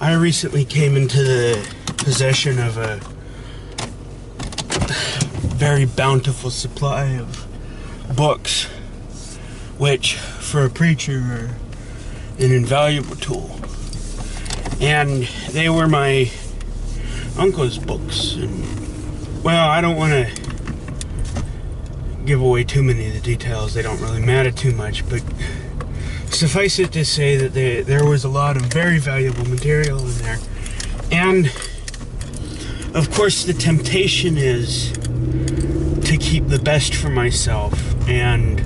I recently came into the possession of a very bountiful supply of books, which for a preacher are an invaluable tool. And they were my uncle's books. And, well, I don't want to give away too many of the details. They don't really matter too much, but suffice it to say that there was a lot of very valuable material in there. And, of course, the temptation is to keep the best for myself and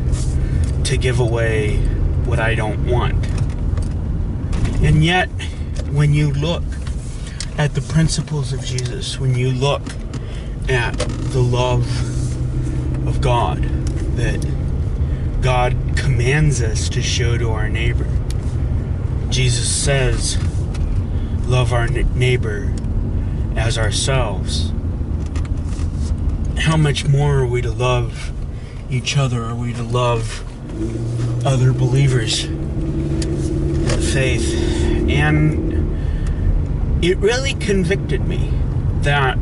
to give away what I don't want. And yet, when you look at the principles of Jesus, when you look at the love of God that God commands us to show to our neighbor, Jesus says, love our neighbor as ourselves. How much more are we to love each other? Are we to love other believers in the faith? And it really convicted me that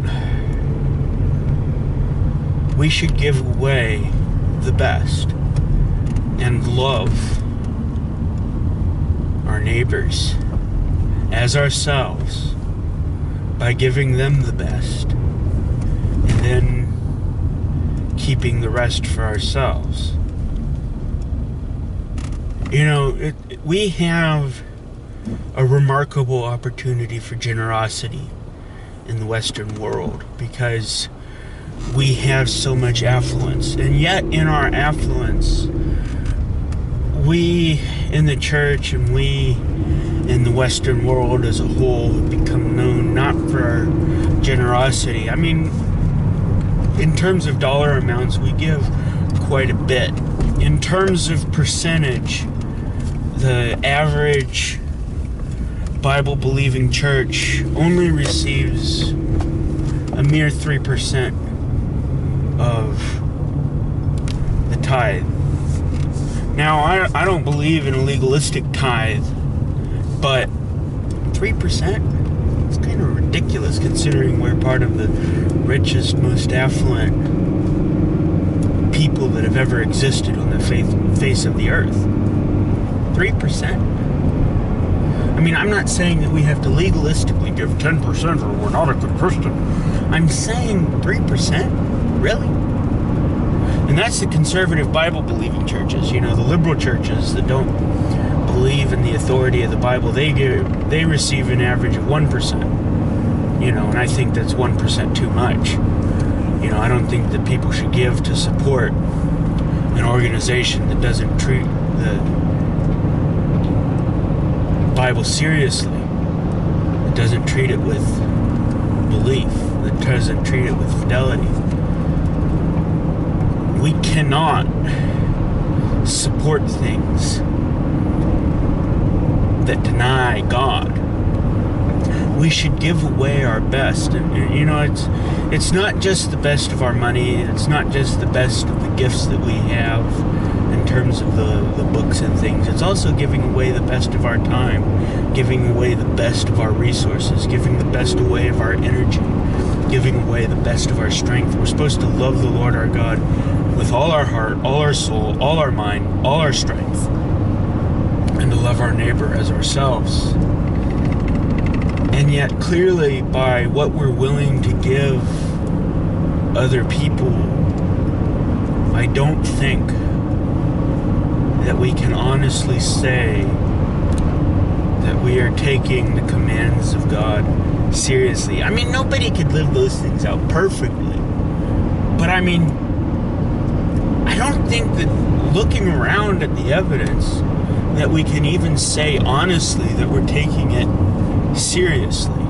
we should give away the best and love our neighbors as ourselves by giving them the best and then keeping the rest for ourselves. You know, we have a remarkable opportunity for generosity in the Western world because we have so much affluence. And yet in our affluence, we in the church and we in the Western world as a whole have become known not for our generosity. I mean, in terms of dollar amounts, we give quite a bit. In terms of percentage, the average Bible-believing church only receives a mere 3% of the tithe. Now, I don't believe in a legalistic tithe, but 3%? It's kind of ridiculous considering we're part of the richest, most affluent people that have ever existed on the face of the earth. 3%? I mean, I'm not saying that we have to legalistically give 10% or we're not a good Christian. I'm saying 3%? Really? And that's the conservative Bible-believing churches. You know, the liberal churches that don't believe in the authority of the Bible, they receive an average of 1%. You know, and I think that's 1% too much. You know, I don't think that people should give to support an organization that doesn't treat the Bible seriously, that doesn't treat it with belief, that doesn't treat it with fidelity. We cannot support things that deny God. We should give away our best. And you know, it's not just the best of our money, it's not just the best of the gifts that we have in terms of the books and things. It's also giving away the best of our time, giving away the best of our resources, giving the best away of our energy, giving away the best of our strength. We're supposed to love the Lord our God with all our heart, all our soul, all our mind, all our strength, and to love our neighbor as ourselves. And yet, clearly, by what we're willing to give other people, I don't think that we can honestly say that we are taking the commands of God seriously. I mean, nobody could live those things out perfectly. But I mean, I don't think that looking around at the evidence that we can even say honestly that we're taking it seriously.